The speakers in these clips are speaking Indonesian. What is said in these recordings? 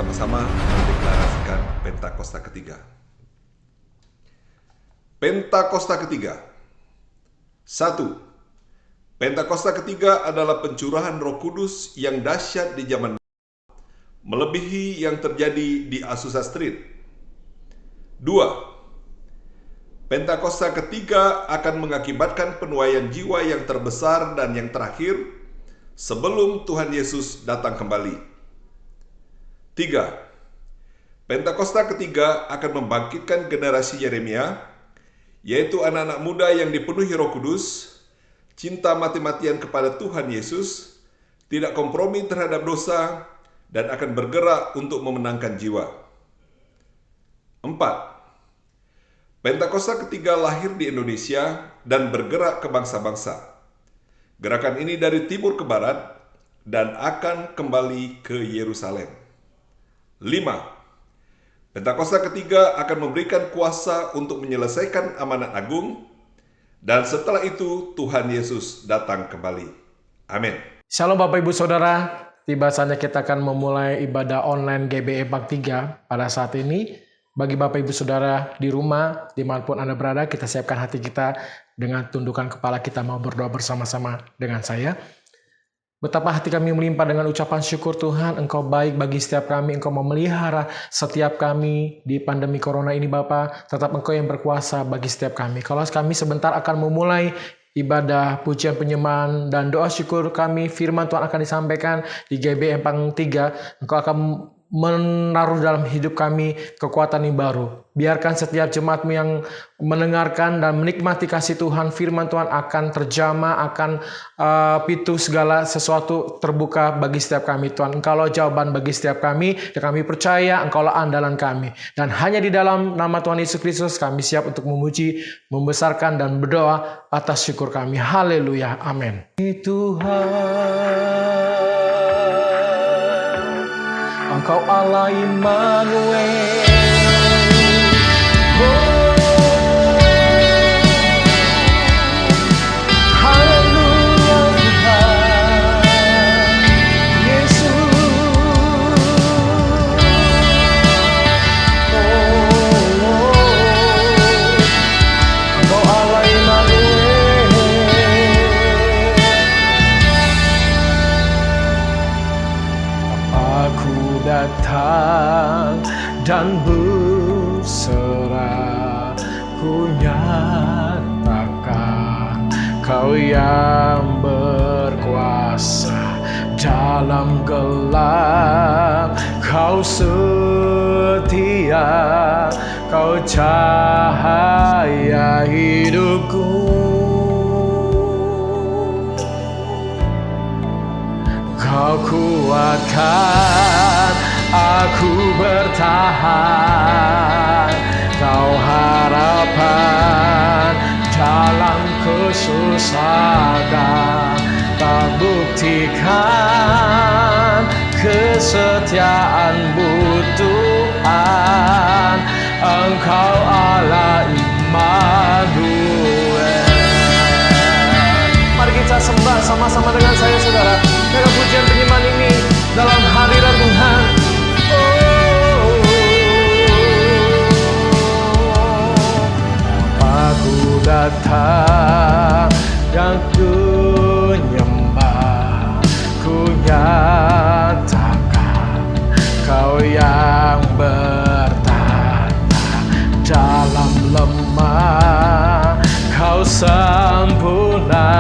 bersama-sama mendeklarasikan Pentakosta ketiga. Pentakosta ketiga. 1. Pentakosta ketiga adalah pencurahan Roh Kudus yang dahsyat di zaman melebihi yang terjadi di Azusa Street. 2. Pentakosta ketiga akan mengakibatkan penuaian jiwa yang terbesar dan yang terakhir sebelum Tuhan Yesus datang kembali. 3. Pentakosta ketiga akan membangkitkan generasi Yeremia, yaitu anak-anak muda yang dipenuhi Roh Kudus, cinta mati-matian kepada Tuhan Yesus, tidak kompromi terhadap dosa, dan akan bergerak untuk memenangkan jiwa. 4. Pentakosta ketiga lahir di Indonesia dan bergerak ke bangsa-bangsa. Gerakan ini dari timur ke barat dan akan kembali ke Yerusalem. 5. Pentakosta ketiga akan memberikan kuasa untuk menyelesaikan amanat agung, dan setelah itu Tuhan Yesus datang kembali. Amin. Shalom Bapak Ibu Saudara, tiba saatnya kita akan memulai ibadah online GBE Bank 3 pada saat ini. Bagi Bapak Ibu Saudara di rumah, dimanapun Anda berada, kita siapkan hati kita dengan tundukan kepala kita mau berdoa bersama-sama dengan saya. Betapa hati kami melimpah dengan ucapan syukur Tuhan, Engkau baik bagi setiap kami, Engkau memelihara setiap kami di pandemi Corona ini Bapa, tetap Engkau yang berkuasa bagi setiap kami. Kalau kami sebentar akan memulai ibadah, pujian penyembahan, dan doa syukur kami, firman Tuhan akan disampaikan di GBE Bank 3, Engkau akan menaruh dalam hidup kami kekuatan yang baru. Biarkan setiap jemaat-Mu yang mendengarkan dan menikmati kasih Tuhan, firman Tuhan akan terjamah, akan pintu segala sesuatu terbuka bagi setiap kami Tuhan. Engkaulah jawaban bagi setiap kami, dan kami percaya Engkaulah andalan kami. Dan hanya di dalam nama Tuhan Yesus Kristus kami siap untuk memuji, membesarkan, dan berdoa atas syukur kami. Haleluya, amin. Tuhan, Engkau Allah Immanuel. Haleluya Tuhan Yesus. Engkau Allah Immanuel. Aku datang dan berserah, ku nyatakan Kau yang berkuasa dalam gelap. Kau setia, Kau cahaya hidupku. Kau kuatkan aku bertahan, Kau harapan dalam kesusahan. Kau buktikan kesetiaan-Mu Tuhan, Engkau Allah Immanuel. Mari kita sembah sama-sama dengan saya saudara, dengan pujian penyembahan ini dalam hadirat Tuhan. Aku datang dan ku nyembah, ku nyatakan Kau yang bertata dalam lemah. Kau sempurna,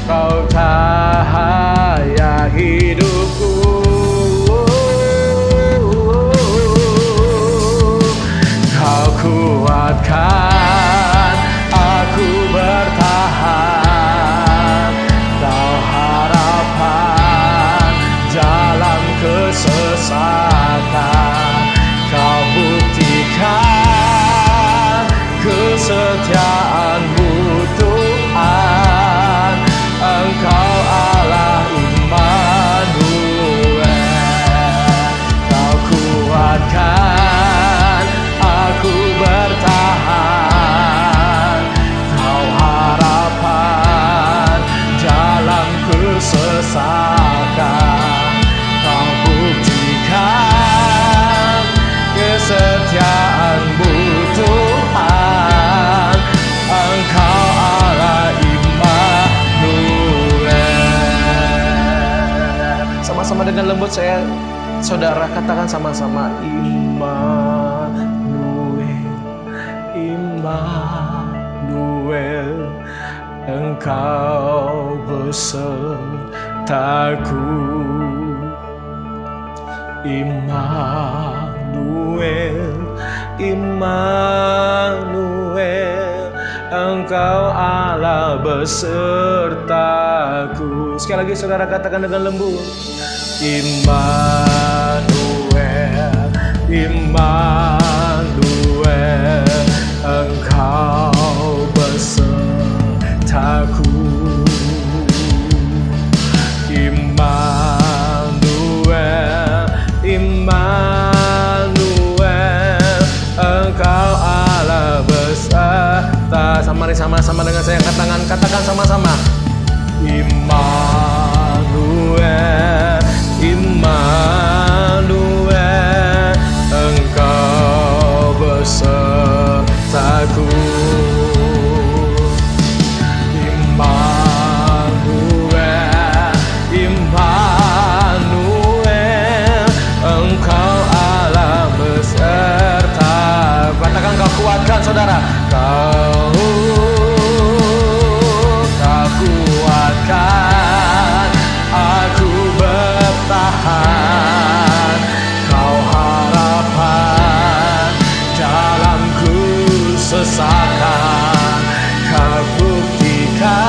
Kau cahaya menurut saya, saudara katakan sama-sama, Immanuel, Immanuel, Engkau besertaku. Immanuel, Immanuel, Engkau Allah besertaku. Sekali lagi saudara katakan dengan lembut, Immanuel, Immanuel, Engkau besertaku. Immanuel, Immanuel, Engkau Allah beserta. Sama-sama dengan saya angkat tangan, katakan sama-sama, Immanuel, Immanuel, Engkau besertaku. Immanuel, Immanuel, Engkau Allah beserta. Katakan, kau kuatkan saudara, kau kuatkan aku bertahan, kau harapan dalamku sesakan, kau buktikan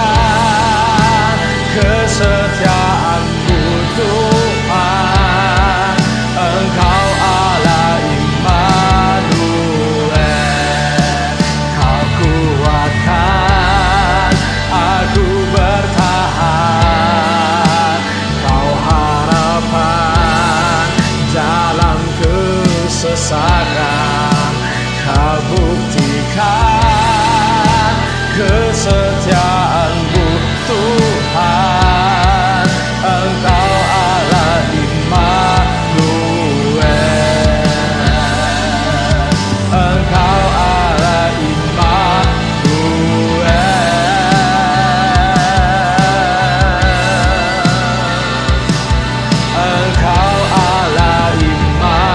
kesetiaanmu Tuhan, Engkau Allah Immanuel, kau kuatkan aku bertahan, kau harapan dalam kesesakan, kau buktikan kesetiaanmu Tuhan, Engkau Allah Immanuel, Engkau Allah Immanuel, Engkau Allah Immanuel.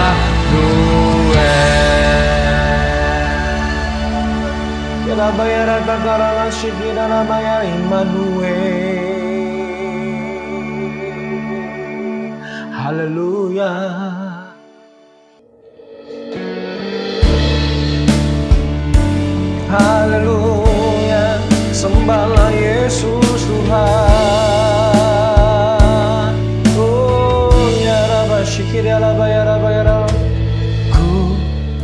Kita bayar kakarangan syikina namanya Immanuel. Haleluya. Haleluya, sembahlah Yesus Tuhan. Oh ya Rabba syikir ya Rabba ya Rabba ya Rabba. Ku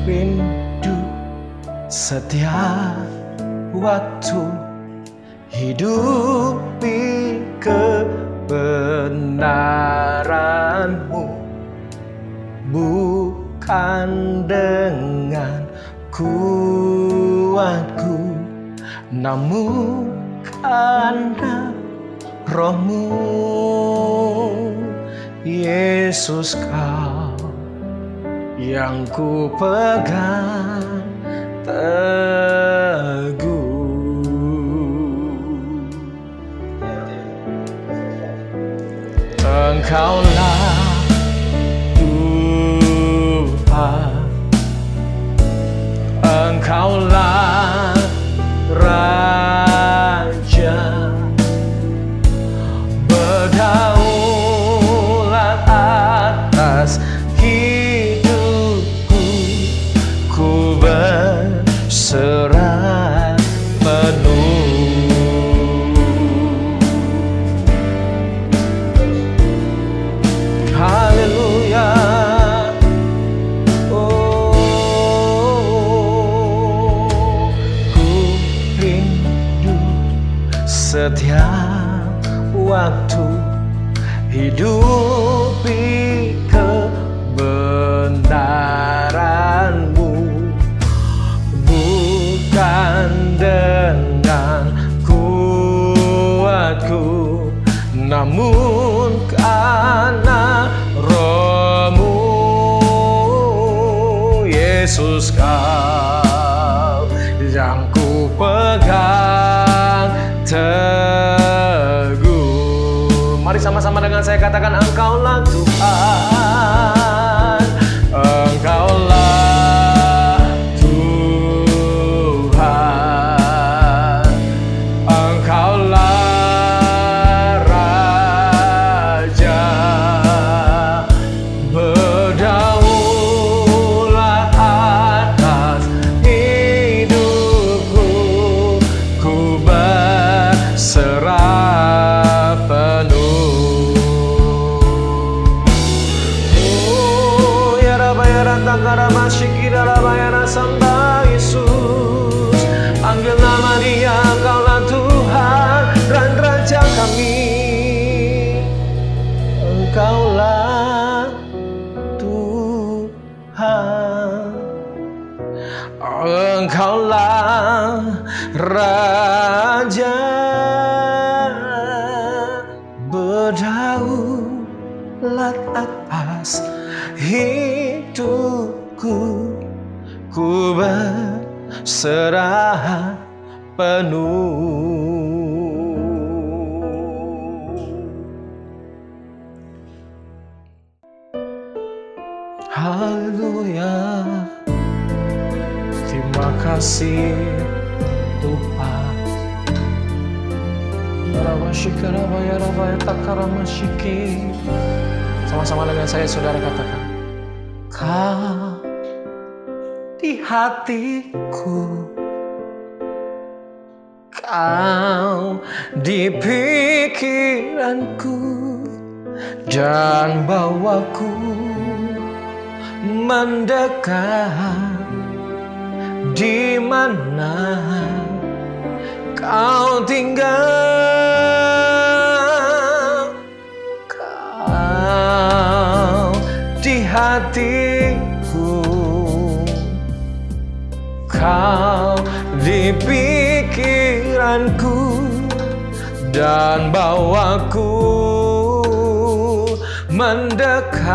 rindu setiap waktu hidupi kebenaran-Mu, bukan dengan kuatku, namun karena Roh-Mu, Yesus, Kau yang ku pegang teguh. Engkaulah Tuhan, Engkaulah Raja, berdaulat atas hidupku, ku berserah penuh. Haleluya. Oh, ku rindu setiap waktu hidupi kebenaran-Mu, bukan dengan kuatku, namun karena Roh-Mu, Yesus, Kau yang ku pegang teguh. Mari sama-sama dengan saya katakan, Engkaulah Tuhan, Engkaulah Tuhan, Engkaulah Raja, berdaulat atas hidupku, ku berserah penuh. Oh, ya Rabayara Takara Masyikira Rabayara Samba Yesus, panggil nama Dia, Engkaulah Tuhan dan Raja kami. Engkaulah Tuhan, Engkaulah Raja, berdaulat atas hidupku, ku berserah penuh. Haleluya, terima kasih Tuhan. Sama-sama dengan saya, saudara, katakan, Kau di hatiku, Kau di pikiranku, dan bawaku mendekat di mana Kau tinggal. Kau di hatiku, Kau di pikiranku, dan bawaku mendekat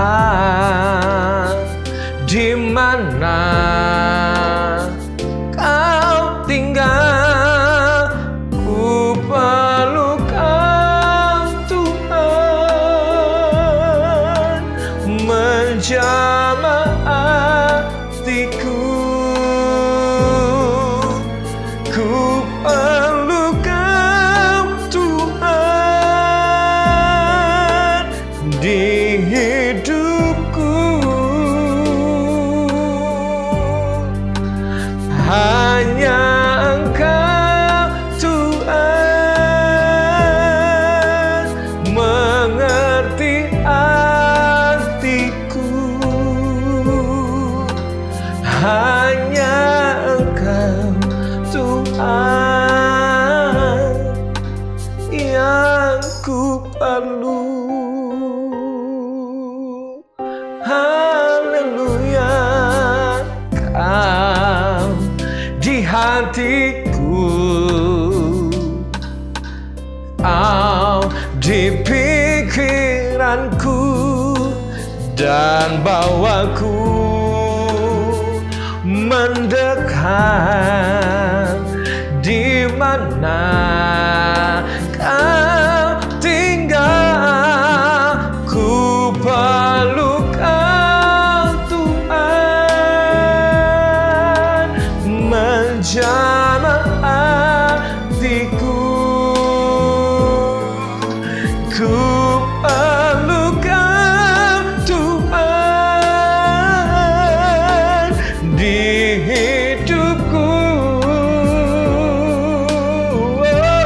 di mana Kau tinggal. Ku peluk Kau Tuhan, menjamah hatiku. Ku peluk Kau Tuhan di hidupku. Hanya Engkau Tuhan mengerti artiku. Hanya Engkau Tuhan yang ku perlu. Haleluya, Kau di hatiku, Kau di pikiranku, dan bawaku mendekat di mana Kau tinggal. Ku peluk Kau Tuhan, menjamah hatiku. Ku peluk Kau Tuhan di hidupku. Oh,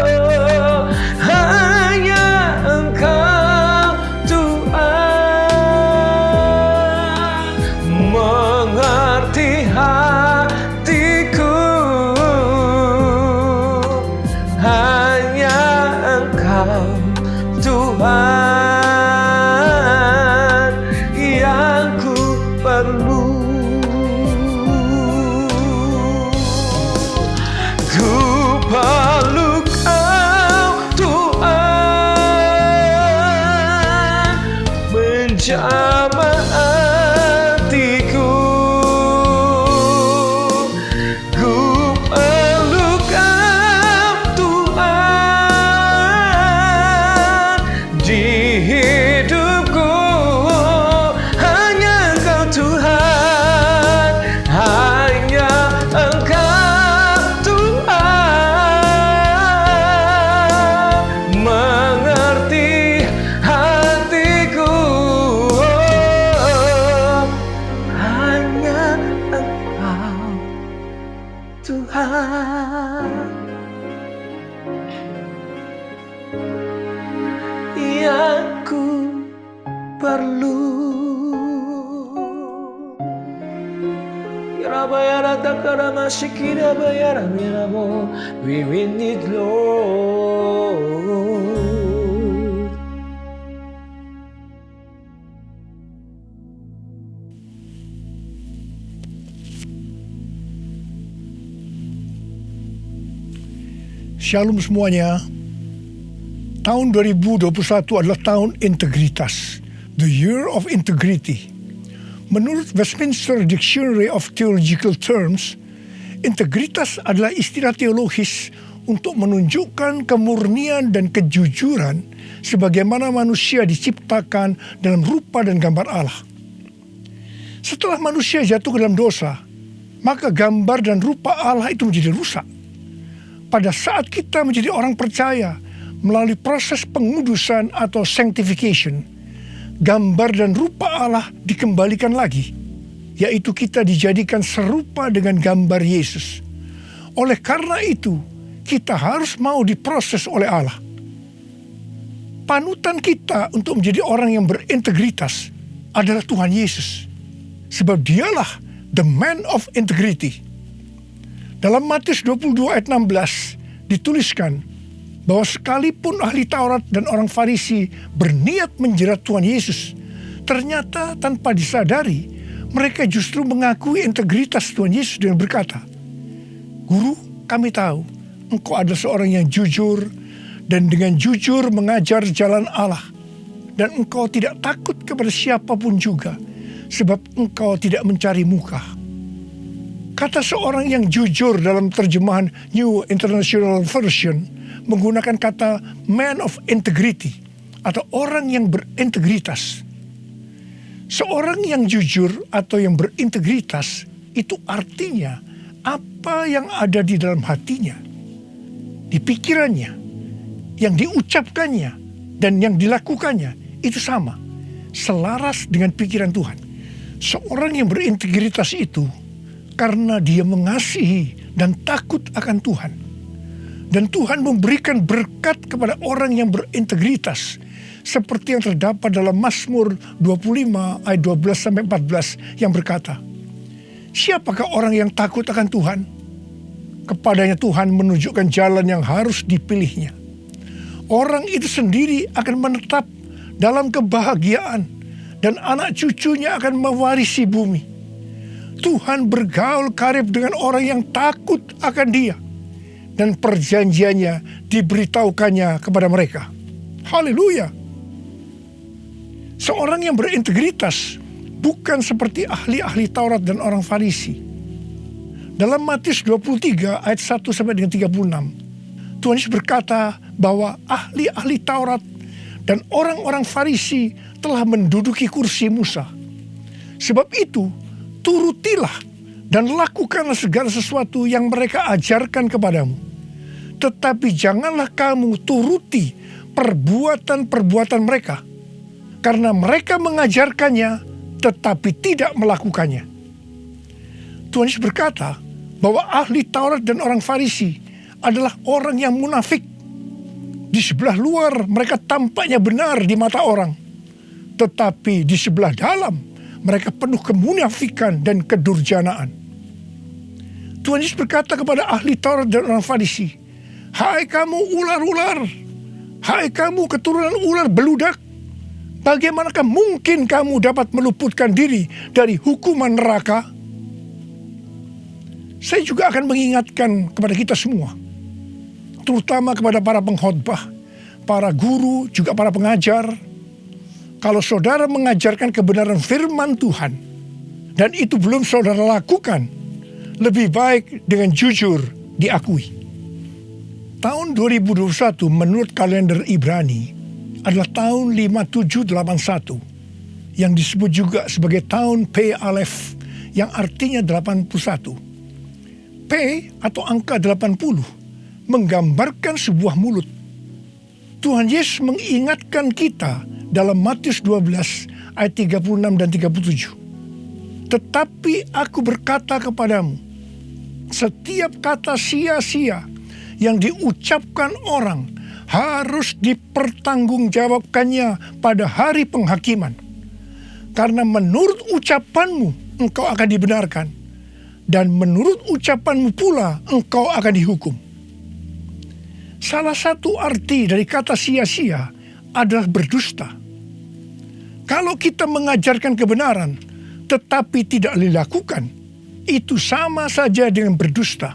Tuhan yang ku perlu. We will need Lord. Shalom semuanya. Tahun 2021 adalah tahun integritas, the year of integrity. Menurut Westminster Dictionary of Theological Terms, integritas adalah istilah teologis untuk menunjukkan kemurnian dan kejujuran sebagaimana manusia diciptakan dalam rupa dan gambar Allah. Setelah manusia jatuh ke dalam dosa, maka gambar dan rupa Allah itu menjadi rusak. Pada saat kita menjadi orang percaya melalui proses pengudusan atau sanctification, gambar dan rupa Allah dikembalikan lagi, yaitu kita dijadikan serupa dengan gambar Yesus. Oleh karena itu, kita harus mau diproses oleh Allah. Panutan kita untuk menjadi orang yang berintegritas adalah Tuhan Yesus, sebab dialah the man of integrity. Dalam Matius 22 ayat 16 dituliskan bahwa sekalipun ahli Taurat dan orang Farisi berniat menjerat Tuhan Yesus, ternyata tanpa disadari mereka justru mengakui integritas Tuhan Yesus dengan berkata, "Guru, kami tahu Engkau adalah seorang yang jujur dan dengan jujur mengajar jalan Allah, dan Engkau tidak takut kepada siapapun juga, sebab Engkau tidak mencari muka." Kata seorang yang jujur dalam terjemahan New International Version menggunakan kata man of integrity atau orang yang berintegritas. Seorang yang jujur atau yang berintegritas itu artinya apa yang ada di dalam hatinya, di pikirannya, yang diucapkannya dan yang dilakukannya itu sama, selaras dengan pikiran Tuhan. Seorang yang berintegritas itu karena dia mengasihi dan takut akan Tuhan. Dan Tuhan memberikan berkat kepada orang yang berintegritas, seperti yang terdapat dalam Mazmur 25 ayat 12-14 yang berkata, "Siapakah orang yang takut akan Tuhan? Kepadanya Tuhan menunjukkan jalan yang harus dipilihnya. Orang itu sendiri akan menetap dalam kebahagiaan, dan anak cucunya akan mewarisi bumi. Tuhan bergaul karib dengan orang yang takut akan Dia, dan perjanjiannya diberitahukannya kepada mereka." Haleluya! Seorang yang berintegritas bukan seperti ahli-ahli Taurat dan orang Farisi. Dalam Matius 23 ayat 1 sampai dengan 36, Tuhan Yesus berkata bahwa ahli-ahli Taurat dan orang-orang Farisi telah menduduki kursi Musa. Sebab itu, turutilah dan lakukanlah segala sesuatu yang mereka ajarkan kepadamu. Tetapi janganlah kamu turuti perbuatan-perbuatan mereka, karena mereka mengajarkannya tetapi tidak melakukannya. Tuhan Yesus berkata bahwa ahli Taurat dan orang Farisi adalah orang yang munafik. Di sebelah luar mereka tampaknya benar di mata orang, tetapi di sebelah dalam mereka penuh kemunafikan dan kedurjanaan. Tuhan Yesus berkata kepada ahli Taurat dan orang Farisi, "Hai kamu ular-ular, hai kamu keturunan ular beludak, bagaimanakah mungkin kamu dapat meluputkan diri dari hukuman neraka?" Saya juga akan mengingatkan kepada kita semua, terutama kepada para pengkhotbah, para guru, juga para pengajar. Kalau saudara mengajarkan kebenaran firman Tuhan dan itu belum saudara lakukan, lebih baik dengan jujur diakui. Tahun 2021 menurut kalender Ibrani adalah tahun 5781 yang disebut juga sebagai tahun P Aleph yang artinya 81. P atau angka 80 menggambarkan sebuah mulut. Tuhan Yesus mengingatkan kita dalam Matius 12 ayat 36 dan 37. "Tetapi aku berkata kepadamu, Setiap kata sia-sia yang diucapkan orang harus dipertanggungjawabkannya pada hari penghakiman. Karena menurut ucapanmu engkau akan dibenarkan, dan menurut ucapanmu pula engkau akan dihukum. Salah satu arti dari kata sia-sia adalah berdusta. Kalau kita mengajarkan kebenaran tetapi tidak dilakukan, itu sama saja dengan berdusta.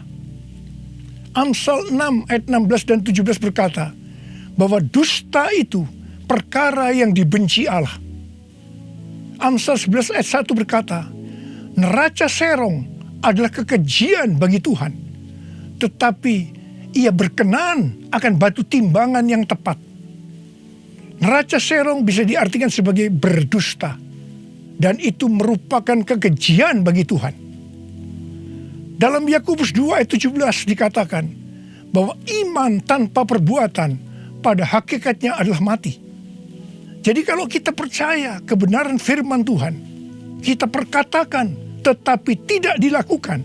Amsal 6 ayat 16 dan 17 berkata bahwa dusta itu perkara yang dibenci Allah. Amsal 11 ayat 1 berkata, neraca serong adalah kekejian bagi Tuhan, tetapi ia berkenan akan batu timbangan yang tepat. Neraca serong bisa diartikan sebagai berdusta, dan itu merupakan kekejian bagi Tuhan. Dalam Yakobus 2 ayat 17 dikatakan bahwa iman tanpa perbuatan pada hakikatnya adalah mati. Jadi kalau kita percaya kebenaran firman Tuhan, kita perkatakan tetapi tidak dilakukan,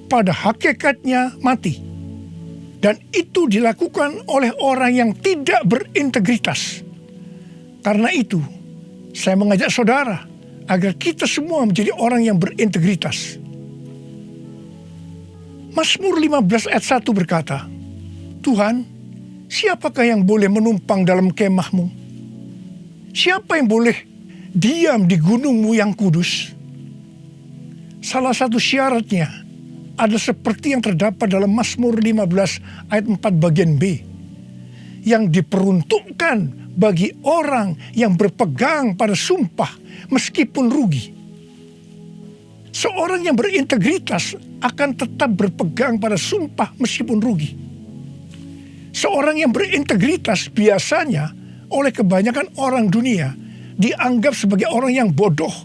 pada hakikatnya mati. Dan itu dilakukan oleh orang yang tidak berintegritas. Karena itu, saya mengajak saudara agar kita semua menjadi orang yang berintegritas. Mazmur 15 ayat 1 berkata, Tuhan, siapakah yang boleh menumpang dalam kemahmu? Siapa yang boleh diam di gunungmu yang kudus? Salah satu syaratnya adalah seperti yang terdapat dalam Mazmur 15 ayat 4 bagian B, yang diperuntukkan bagi orang yang berpegang pada sumpah meskipun rugi. Seorang yang berintegritas akan tetap berpegang pada sumpah meskipun rugi. Seorang yang berintegritas biasanya oleh kebanyakan orang dunia dianggap sebagai orang yang bodoh,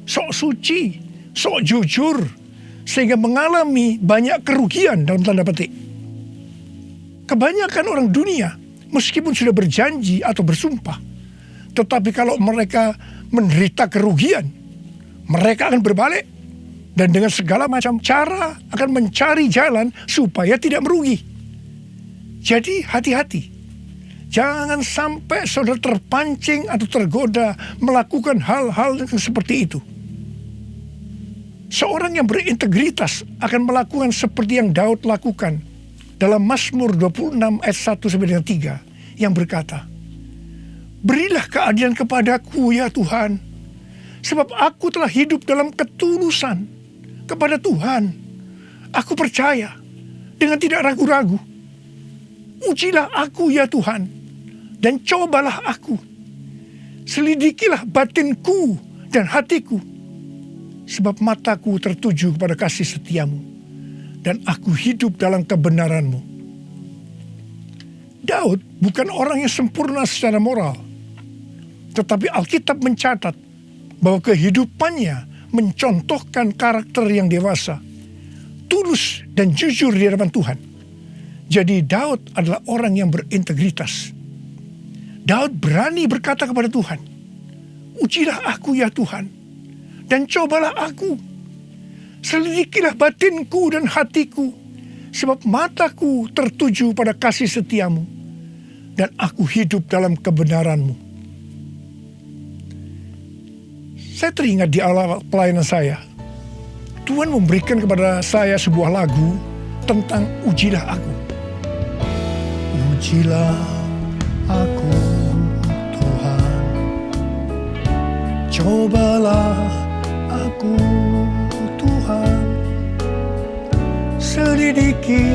sok suci, sok jujur, sehingga mengalami banyak kerugian dalam tanda petik. Kebanyakan orang dunia meskipun sudah berjanji atau bersumpah, tetapi kalau mereka menderita kerugian, mereka akan berbalik dan dengan segala macam cara akan mencari jalan supaya tidak merugi. Jadi hati-hati. Jangan sampai saudara terpancing atau tergoda melakukan hal-hal yang seperti itu. Seorang yang berintegritas akan melakukan seperti yang Daud lakukan dalam Mazmur 26 ayat 1-3 yang berkata, berilah keadilan kepadaku ya Tuhan, sebab aku telah hidup dalam ketulusan kepada Tuhan. Aku percaya dengan tidak ragu-ragu. Ujilah aku ya Tuhan, dan cobalah aku. Selidikilah batinku dan hatiku, sebab mataku tertuju kepada kasih setiamu, dan aku hidup dalam kebenaranmu. Daud bukan orang yang sempurna secara moral, tetapi Alkitab mencatat bahwa kehidupannya mencontohkan karakter yang dewasa, tulus dan jujur di hadapan Tuhan. Jadi Daud adalah orang yang berintegritas. Daud berani berkata kepada Tuhan, ujilah aku ya Tuhan, dan cobalah aku. Selidikilah batinku dan hatiku, sebab mataku tertuju pada kasih setiamu, dan aku hidup dalam kebenaranmu. Saya teringat di awal pelayanan saya, Tuhan memberikan kepada saya sebuah lagu tentang ujilah aku. Ujilah aku Tuhan, cobalah aku Tuhan, selidiki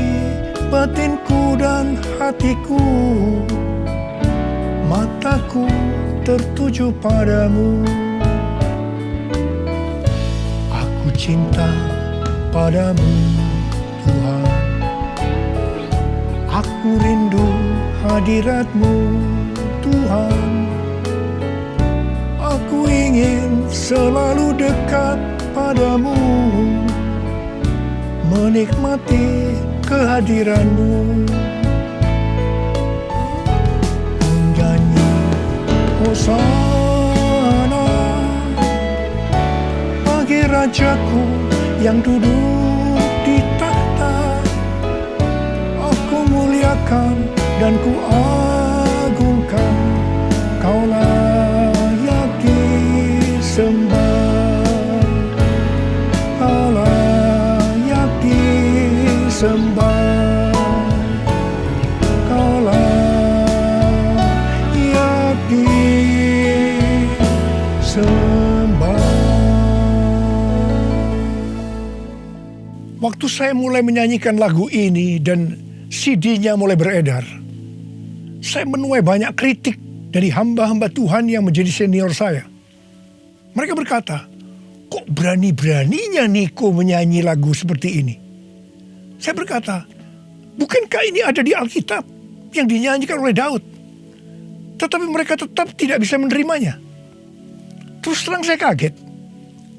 batinku dan hatiku, mataku tertuju padamu. Aku cinta padamu Tuhan, aku rindu hadirat-Mu Tuhan, aku ingin selalu dekat padamu, menikmati kehadiran-Mu. Menyanyi Hosana bagi Rajaku yang duduk di tahta. muliakan dan ku agungkan, Kau layak disembah, Kau layak disembah, Kau layak disembah. Waktu saya mulai menyanyikan lagu ini dan CD-nya mulai beredar, saya menuai banyak kritik dari hamba-hamba Tuhan yang menjadi senior saya. Mereka berkata, kok berani-beraninya Niko menyanyi lagu seperti ini? Saya berkata, bukankah ini ada di Alkitab yang dinyanyikan oleh Daud? Tetapi mereka tetap tidak bisa menerimanya. Terus terang saya kaget.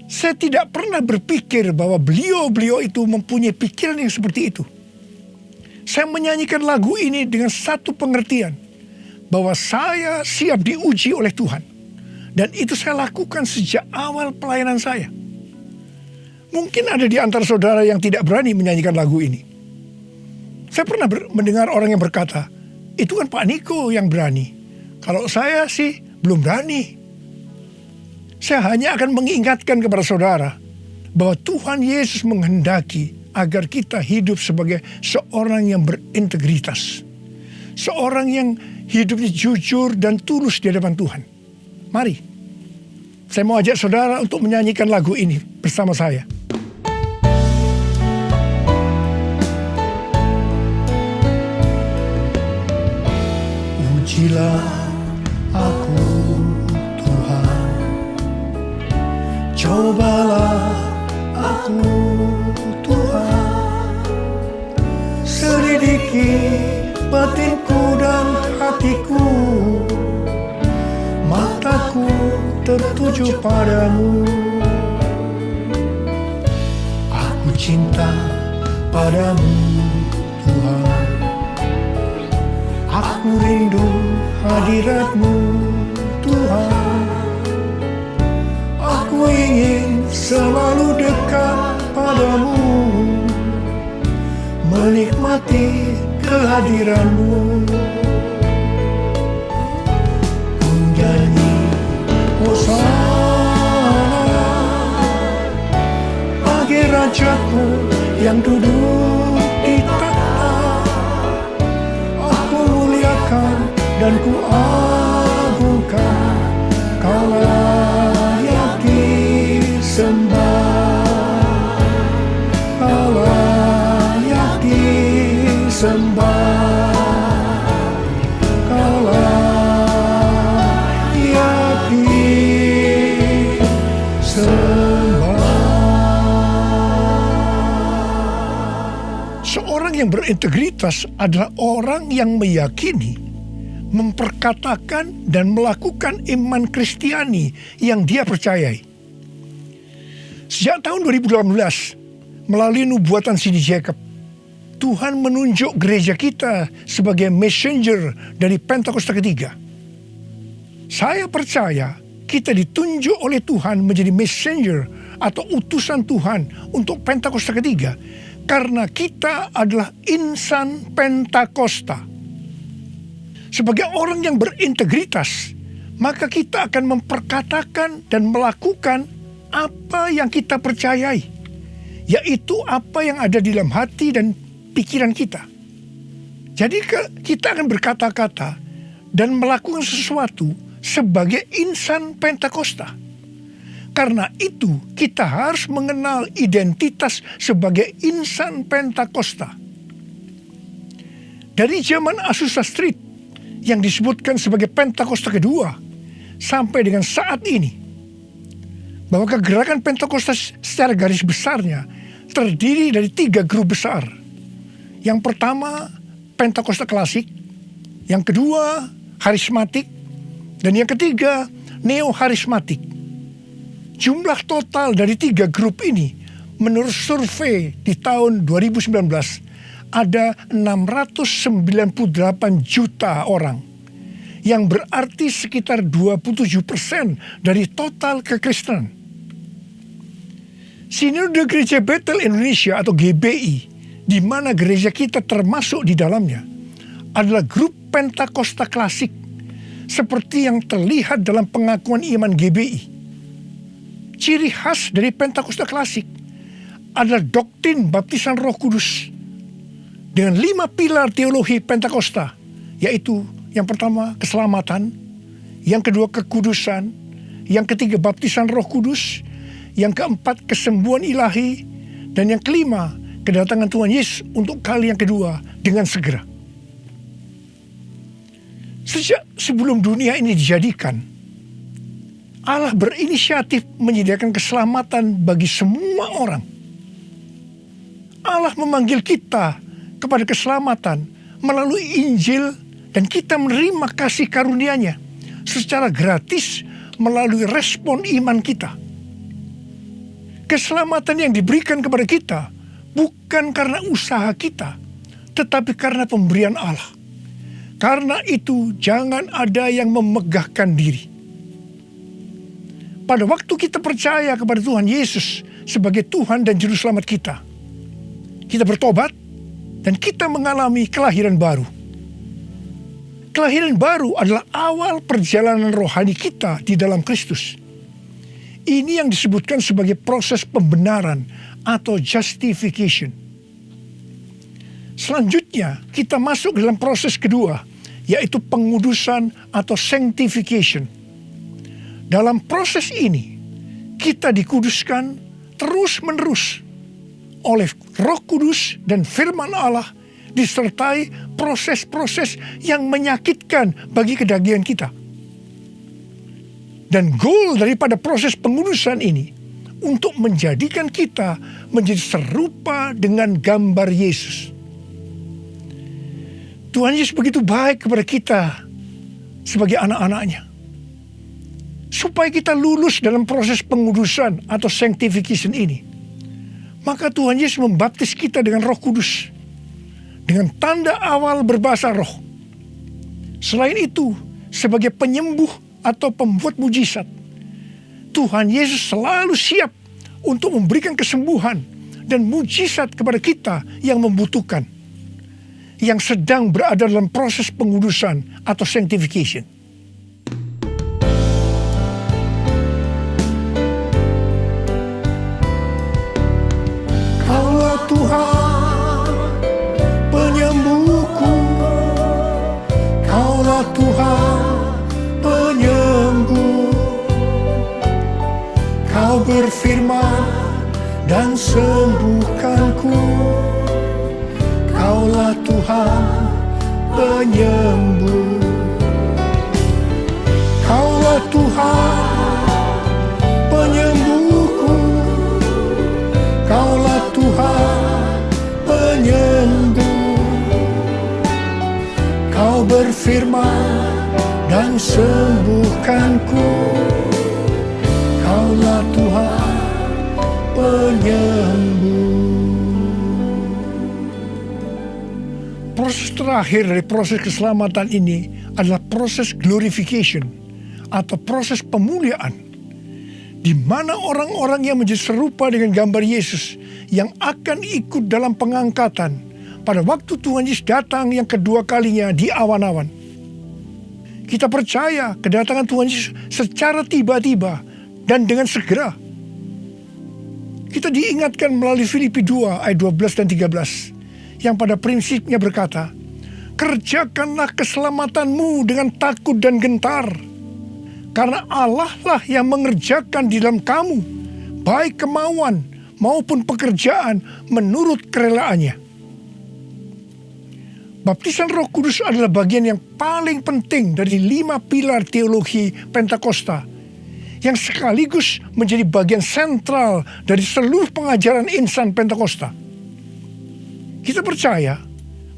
Saya tidak pernah berpikir bahwa beliau-beliau itu mempunyai pikiran yang seperti itu. Saya menyanyikan lagu ini dengan satu pengertian, bahwa saya siap diuji oleh Tuhan. Dan itu saya lakukan sejak awal pelayanan saya. Mungkin ada di antara saudara yang tidak berani menyanyikan lagu ini. Saya pernah mendengar orang yang berkata, itu kan Pak Niko yang berani. Kalau saya sih belum berani. Saya hanya akan mengingatkan kepada saudara bahwa Tuhan Yesus menghendaki agar kita hidup sebagai seorang yang berintegritas. Seorang yang hidupnya jujur dan tulus di hadapan Tuhan. Mari, saya mau ajak saudara untuk menyanyikan lagu ini bersama saya. Ujilah aku, cobalah aku, Tuhan, selidiki batinku dan hatiku, mataku tertuju padamu. Aku cinta padamu, Tuhan, aku rindu hadirat-Mu, Tuhan. Aku ingin selalu dekat padamu, menikmati kehadiran-Mu. Ku nyanyi Hosana bagi Rajaku yang duduk di tahta. Aku muliakan dan ku agungkan, Kau layak disembah, Kau layak disembah, Kau layak disembah. Seorang yang berintegritas adalah orang yang meyakini, memperkatakan dan melakukan iman Kristiani yang dia percayai. Sejak tahun 2018, melalui nubuatan C.D. Jacob, Tuhan menunjuk gereja kita sebagai messenger dari Pentakosta ketiga. Saya percaya kita ditunjuk oleh Tuhan menjadi messenger atau utusan Tuhan untuk Pentakosta ketiga, karena kita adalah insan Pentakosta. Sebagai orang yang berintegritas, maka kita akan memperkatakan dan melakukan apa yang kita percayai, yaitu apa yang ada di dalam hati dan pikiran kita. Jadi kita akan berkata-kata dan melakukan sesuatu sebagai insan Pentakosta. Karena itu kita harus mengenal identitas sebagai insan Pentakosta. Dari zaman Azusa Street yang disebutkan sebagai Pentakosta kedua sampai dengan saat ini, bahwa kegerakan Pentakosta secara garis besarnya terdiri dari 3 grup besar. Yang pertama Pentakosta klasik, yang kedua harismatik, dan yang ketiga neo-harismatik. Jumlah total dari 3 grup ini menurut survei di tahun 2019 ada 698 juta orang, yang berarti sekitar 27% dari total kekristenan. Sinode Gereja Betel Indonesia atau GBI, di mana gereja kita termasuk di dalamnya, adalah grup Pentakosta klasik seperti yang terlihat dalam pengakuan iman GBI. Ciri khas dari Pentakosta klasik adalah doktrin baptisan Roh Kudus dengan 5 pilar teologi Pentakosta, yaitu yang pertama keselamatan, yang kedua kekudusan, yang ketiga baptisan Roh Kudus, yang keempat kesembuhan ilahi, dan yang kelima kedatangan Tuhan Yesus untuk kali yang kedua dengan segera. Sejak sebelum dunia ini dijadikan, Allah berinisiatif menyediakan keselamatan bagi semua orang. Allah memanggil kita kepada keselamatan melalui Injil, dan kita menerima kasih karunia-Nya secara gratis melalui respon iman kita. Keselamatan yang diberikan kepada kita bukan karena usaha kita, tetapi karena pemberian Allah. Karena itu jangan ada yang memegahkan diri. Pada waktu kita percaya kepada Tuhan Yesus sebagai Tuhan dan Juru Selamat kita bertobat dan kita mengalami kelahiran baru. Kelahiran baru adalah awal perjalanan rohani kita di dalam Kristus. Ini yang disebutkan sebagai proses pembenaran atau justification. Selanjutnya kita masuk dalam proses kedua, yaitu pengudusan atau sanctification. Dalam proses ini kita dikuduskan terus-menerus oleh Roh Kudus dan firman Allah, disertai proses-proses yang menyakitkan bagi kedagingan kita. Dan goal daripada proses pengudusan ini untuk menjadikan kita menjadi serupa dengan gambar Yesus. Tuhan Yesus begitu baik kepada kita sebagai anak-anaknya, supaya kita lulus dalam proses pengudusan atau sanctification ini. Maka Tuhan Yesus membaptis kita dengan Roh Kudus, dengan tanda awal berbahasa roh. Selain itu, sebagai penyembuh atau pembuat mujizat, Tuhan Yesus selalu siap untuk memberikan kesembuhan dan mujizat kepada kita yang membutuhkan, yang sedang berada dalam proses pengudusan atau sanctification. Kaulah Tuhan penyembuhku, Kaulah Tuhan penyembuh. Kau berfirman dan sembuhkanku. Kaulah Tuhan penyembuh. Kaulah Tuhan penyembuhku. Kaulah Tuhan penyembuh. Kau berfirman dan sembuhkanku. Kaulah Tuhan penyembuh. Proses terakhir dari proses keselamatan ini adalah proses glorification atau proses pemuliaan, di mana orang-orang yang menjadi serupa dengan gambar Yesus yang akan ikut dalam pengangkatan pada waktu Tuhan Yesus datang yang kedua kalinya di awan-awan. Kita percaya kedatangan Tuhan Yesus secara tiba-tiba dan dengan segera. Kita diingatkan melalui Filipi 2 ayat 12 dan 13. Yang pada prinsipnya berkata, kerjakanlah keselamatanmu dengan takut dan gentar, karena Allah lah yang mengerjakan di dalam kamu, baik kemauan maupun pekerjaan menurut kerelaannya. Baptisan Roh Kudus adalah bagian yang paling penting dari 5 pilar teologi Pentakosta, yang sekaligus menjadi bagian sentral dari seluruh pengajaran insan Pentakosta. Kita percaya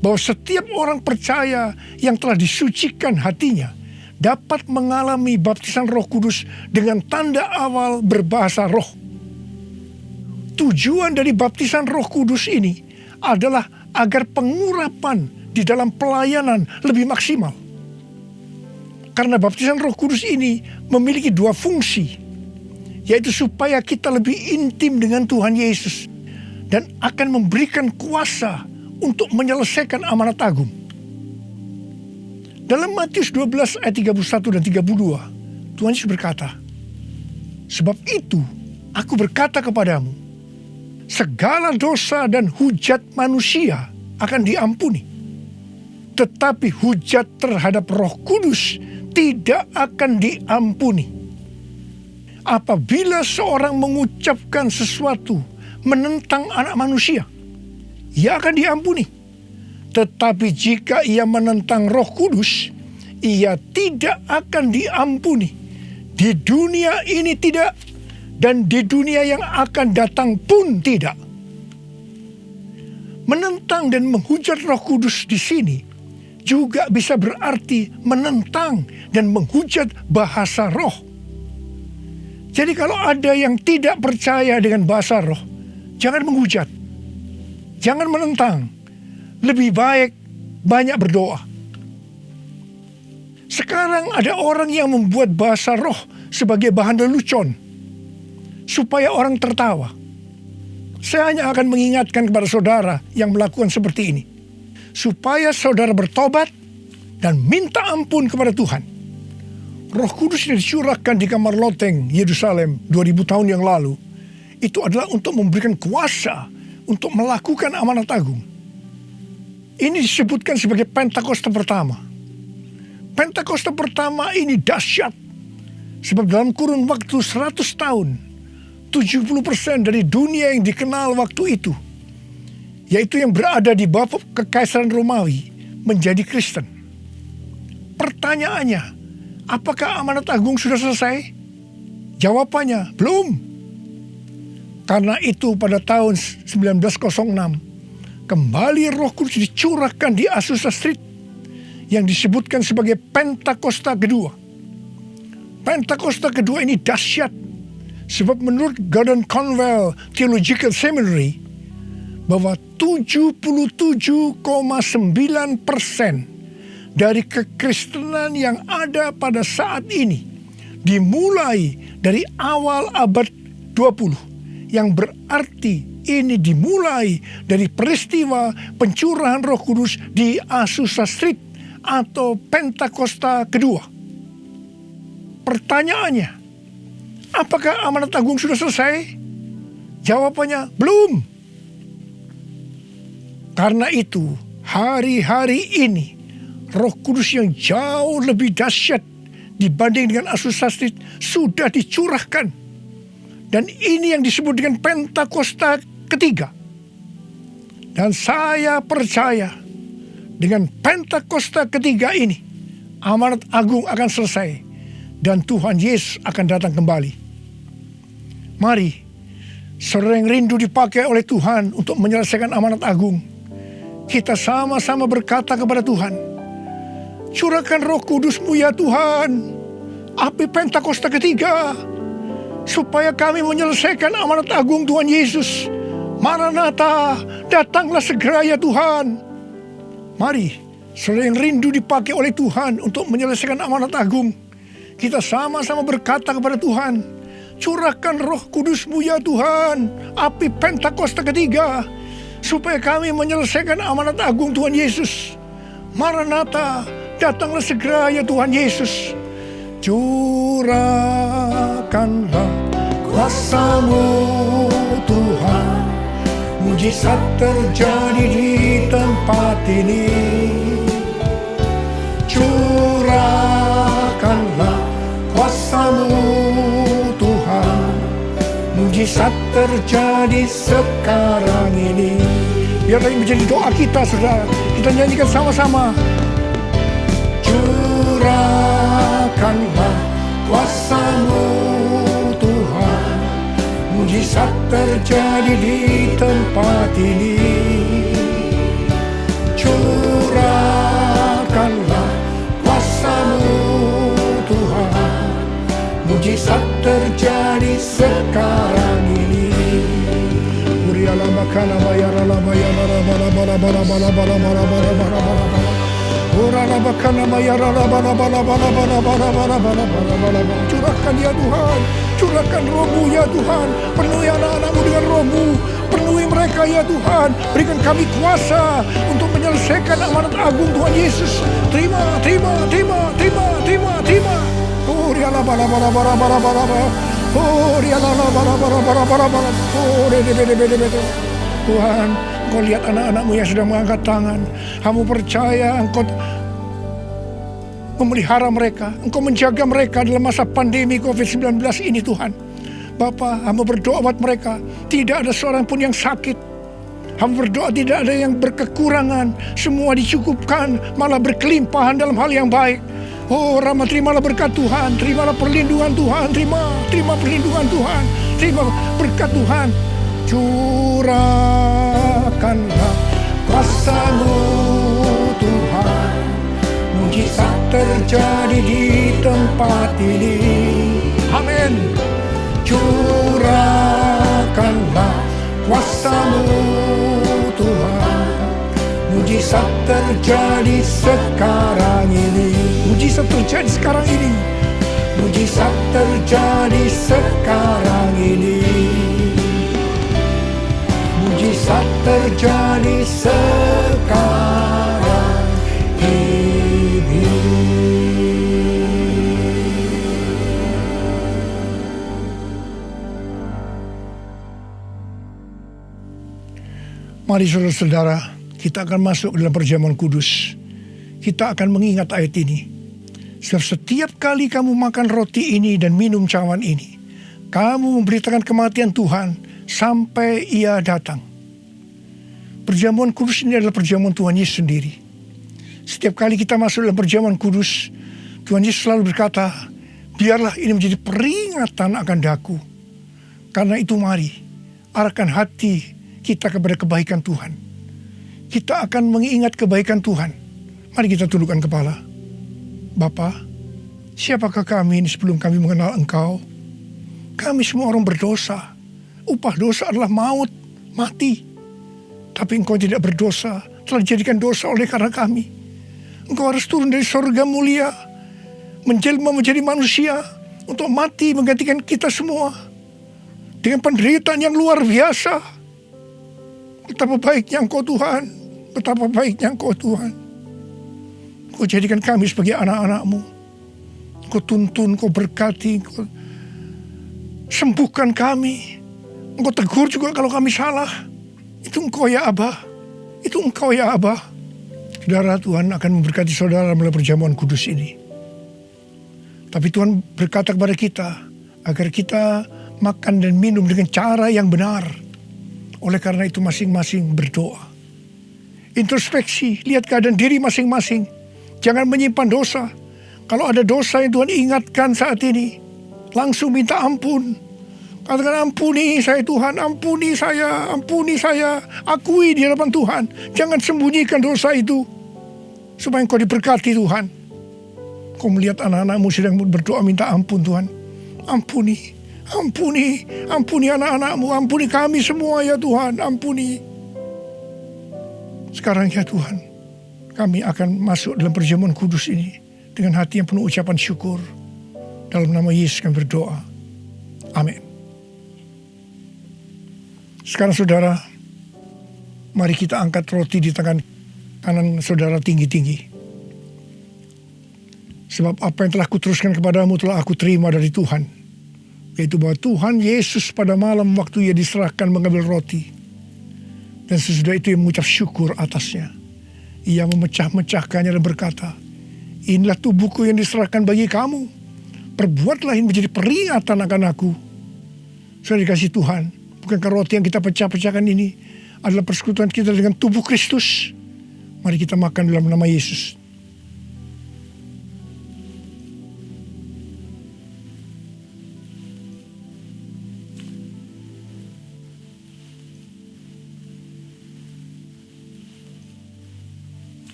bahwa setiap orang percaya yang telah disucikan hatinya dapat mengalami baptisan Roh Kudus dengan tanda awal berbahasa roh. Tujuan dari baptisan Roh Kudus ini adalah agar pengurapan di dalam pelayanan lebih maksimal. Karena baptisan Roh Kudus ini memiliki 2 fungsi, yaitu supaya kita lebih intim dengan Tuhan Yesus dan akan memberikan kuasa untuk menyelesaikan amanat agung. Dalam Matius 12 ayat 31 dan 32, Tuhan Yesus berkata, "Sebab itu aku berkata kepadamu, segala dosa dan hujat manusia akan diampuni, tetapi hujat terhadap Roh Kudus tidak akan diampuni. Apabila seorang mengucapkan sesuatu menentang anak manusia, ia akan diampuni. Tetapi jika ia menentang Roh Kudus, ia tidak akan diampuni. Di dunia ini tidak, dan di dunia yang akan datang pun tidak." Menentang dan menghujat Roh Kudus di sini juga bisa berarti menentang dan menghujat bahasa roh. Jadi kalau ada yang tidak percaya dengan bahasa roh, jangan menghujat, jangan menentang. Lebih baik banyak berdoa. Sekarang ada orang yang membuat bahasa roh sebagai bahan lelucon, supaya orang tertawa. Saya hanya akan mengingatkan kepada saudara yang melakukan seperti ini, supaya saudara bertobat dan minta ampun kepada Tuhan. Roh Kudus yang dicurahkan di kamar loteng Yerusalem 2000 tahun yang lalu, itu adalah untuk memberikan kuasa untuk melakukan amanat agung. Ini disebutkan sebagai Pentakosta pertama. Pentakosta pertama ini dahsyat, sebab dalam kurun waktu 100 tahun, 70% dari dunia yang dikenal waktu itu, yaitu yang berada di bawah kekaisaran Romawi, menjadi Kristen. Pertanyaannya, apakah amanat agung sudah selesai? Jawabannya, belum. Karena itu pada tahun 1906, kembali Roh Kudus dicurahkan di Azusa Street, yang disebutkan sebagai Pentakosta kedua. Pentakosta kedua ini dahsyat, sebab menurut Gordon Conwell Theological Seminary, bahwa 77,9% dari kekristenan yang ada pada saat ini dimulai dari awal abad 20, yang berarti ini dimulai dari peristiwa pencurahan Roh Kudus di Azusa Street atau Pentakosta kedua. Pertanyaannya, apakah amanat agung sudah selesai? Jawabannya, belum. Karena itu, hari-hari ini Roh Kudus yang jauh lebih dahsyat dibanding dengan Azusa Street sudah dicurahkan. Dan ini yang disebut dengan Pentakosta ketiga. Dan saya percaya dengan Pentakosta ketiga ini, amanat agung akan selesai dan Tuhan Yesus akan datang kembali. Mari, saudara yang rindu dipakai oleh Tuhan untuk menyelesaikan amanat agung, kita sama-sama berkata kepada Tuhan, curahkan Roh Kudus-Mu ya Tuhan, api Pentakosta ketiga, supaya kami menyelesaikan amanat agung Tuhan Yesus. Maranatha, datanglah segera ya Tuhan. Mari, saudara yang rindu dipakai oleh Tuhan untuk menyelesaikan amanat agung, kita sama-sama berkata kepada Tuhan, curahkan Roh Kudus-Mu ya Tuhan, api Pentakosta ketiga, supaya kami menyelesaikan amanat agung Tuhan Yesus. Maranatha, datanglah segera ya Tuhan Yesus. Curahkanlah kuasa-Mu Tuhan, mujizat terjadi di tempat ini. Curahkanlah kuasa-Mu Tuhan, mujizat terjadi sekarang ini. Biarlah ini menjadi doa kita, saudara. Kita nyanyikan sama-sama. Curahkanlah kuasa-Mu Tuhan, mujizat terjadi di tempat ini. Curahkanlah kuasa-Mu Tuhan, mujizat terjadi sekarang ini. Uriala makana bayara la bayara la bala bala bala bala bala bala bala bala bala. Urala bakana bayara la bala bala bala bala bala bala bala bala bala. Curahkan ya Tuhan, curahkan Roh-Mu ya Tuhan, penuhi anak-anak-Mu dengan Roh-Mu, penuhi mereka ya Tuhan. Berikan kami kuasa untuk menyelesaikan amanat agung Tuhan Yesus. Terima. Oh, riala bara. Oh, riala bara. Oh, bede. Tuhan, Engkau lihat anak-anak-Mu yang sedang mengangkat tangan. Kamu percaya Engkau memelihara mereka, Engkau menjaga mereka dalam masa pandemi COVID-19 ini Tuhan. Bapa, hamba berdoa buat mereka, tidak ada seorang pun yang sakit. Hamba berdoa tidak ada yang berkekurangan, semua dicukupkan, malah berkelimpahan dalam hal yang baik. Oh Rama, terimalah berkat Tuhan, terimalah perlindungan Tuhan, terima perlindungan Tuhan, terima berkat Tuhan. Curahkanlah kuasa-Mu Tuhan, mujizat terjadi di tempat ini. Amin. Curahkanlah kuasa-Mu Tuhan, mujizat terjadi sekarang ini. Mujizat terjadi sekarang ini. Mujizat terjadi sekarang ini. Mujizat terjadi sekarang ini. Mari saudara-saudara, kita akan masuk dalam perjamuan kudus. Kita akan mengingat ayat ini. Setiap kali kamu makan roti ini dan minum cawan ini, kamu memberitakan kematian Tuhan sampai Ia datang. Perjamuan kudus ini adalah perjamuan Tuhan Yesus sendiri. Setiap kali kita masuk dalam perjamuan kudus, Tuhan Yesus selalu berkata, biarlah ini menjadi peringatan akan daku. Karena itu mari, arahkan hati kita kepada kebaikan Tuhan. Kita akan mengingat kebaikan Tuhan. Mari kita tundukkan kepala. Bapa, siapakah kami ini sebelum kami mengenal Engkau? Kami semua orang berdosa. Upah dosa adalah maut, mati. Tapi Engkau tidak berdosa, telah dijadikan dosa oleh karena kami. Engkau harus turun dari surga mulia, menjelma menjadi manusia, untuk mati menggantikan kita semua. Dengan penderitaan yang luar biasa. Betapa baiknya Engkau Tuhan, betapa baiknya Engkau Tuhan. Engkau jadikan kami sebagai anak-anak-Mu. Engkau tuntun, Engkau berkati, Engkau sembuhkan kami. Engkau tegur juga kalau kami salah. Itu Engkau ya Abah. Itu Engkau ya Abah. Saudara, Tuhan akan memberkati saudara melalui perjamuan kudus ini. Tapi Tuhan berkata kepada kita, agar kita makan dan minum dengan cara yang benar. Oleh karena itu masing-masing berdoa. Introspeksi, lihat keadaan diri masing-masing. Jangan menyimpan dosa. Kalau ada dosa yang Tuhan ingatkan saat ini, langsung minta ampun. Katakan, ampuni saya Tuhan, ampuni saya, akui di hadapan Tuhan. Jangan sembunyikan dosa itu, supaya Engkau diberkati Tuhan. Kau melihat anak-anak-Mu sedang berdoa minta ampun Tuhan. Ampuni anak-anak-Mu, ampuni kami semua ya Tuhan, ampuni. Sekarang ya Tuhan, kami akan masuk dalam perjamuan kudus ini dengan hati yang penuh ucapan syukur. Dalam nama Yesus kami berdoa. Amin. Sekarang saudara, mari kita angkat roti di tangan kanan saudara tinggi-tinggi. Sebab apa yang telah kuteruskan kepadamu telah aku terima dari Tuhan. Yaitu bahwa Tuhan Yesus pada malam waktu Ia diserahkan mengambil roti. Dan sesudah itu Ia mengucap syukur atasnya. Ia memecah-mecahkannya dan berkata, inilah tubuhku yang diserahkan bagi kamu. Perbuatlah ini menjadi peringatan akan aku. Saudara dikasih Tuhan, bukankah roti yang kita pecah-pecahkan ini adalah persekutuan kita dengan tubuh Kristus? Mari kita makan dalam nama Yesus.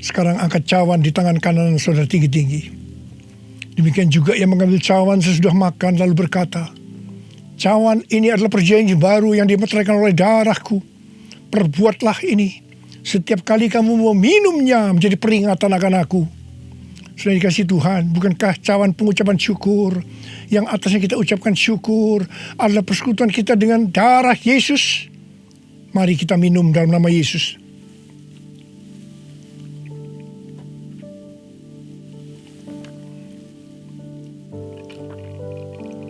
Sekarang angkat cawan di tangan kanan saudara tinggi-tinggi. Demikian juga yang mengambil cawan sesudah makan lalu berkata, cawan ini adalah perjanjian baru yang dimeteraikan oleh darahku. Perbuatlah ini setiap kali kamu mau minumnya menjadi peringatan akan aku. sudah dikasih Tuhan. Bukankah cawan pengucapan syukur yang atasnya kita ucapkan syukur adalah persekutuan kita dengan darah Yesus? Mari kita minum dalam nama Yesus.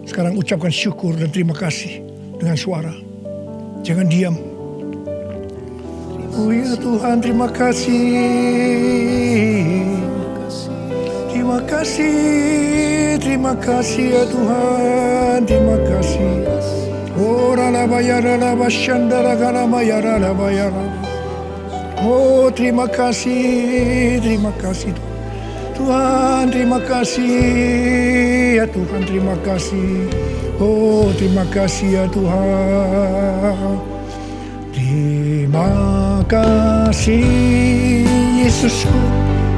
Sekarang ucapkan syukur dan terima kasih dengan suara. Jangan diam. Oh ya Tuhan, terima kasih. Terima kasih, terima kasih ya Tuhan, terima kasih. Oh oh terima kasih Tuhan, terima kasih ya Tuhan, terima kasih. Oh terima kasih ya Tuhan. Terima kasih Yesusku,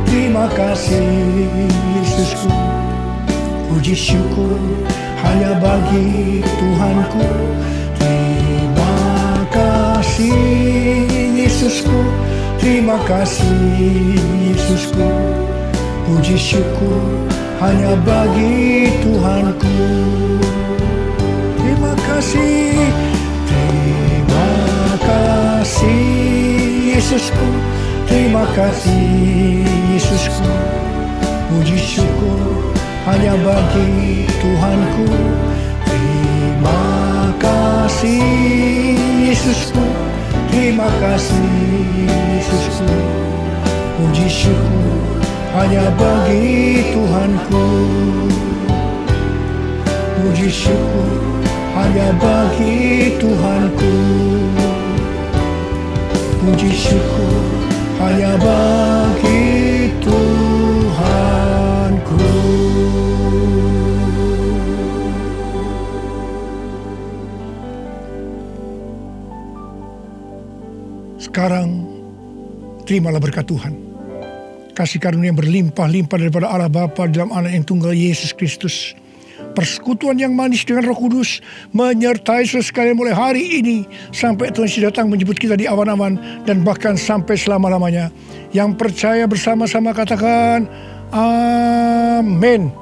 terima kasih Yesusku. Puji syukur hanya bagi Tuhanku. Terima kasih Yesusku, terima kasih Yesusku. Puji syukur hanya bagi Tuhanku. Terima kasih, terima kasih Yesusku, terima kasih Yesusku. Puji syukur hanya bagi Tuhanku. Terima kasih Yesusku, terima kasih Yesusku. Puji syukur hanya bagi Tuhanku. Puji syukur hanya bagi Tuhanku. Puji syukur hanya bagi Tuhanku. Sekarang terimalah berkat Tuhan. Kasih karunia yang berlimpah-limpah daripada Allah Bapa dalam Anak yang tunggal Yesus Kristus. Persekutuan yang manis dengan Roh Kudus menyertai saudara sekalian mulai hari ini sampai Tuhan Yesus datang menjemput kita di awan-awan dan bahkan sampai selama-lamanya. Yang percaya bersama-sama katakan amin.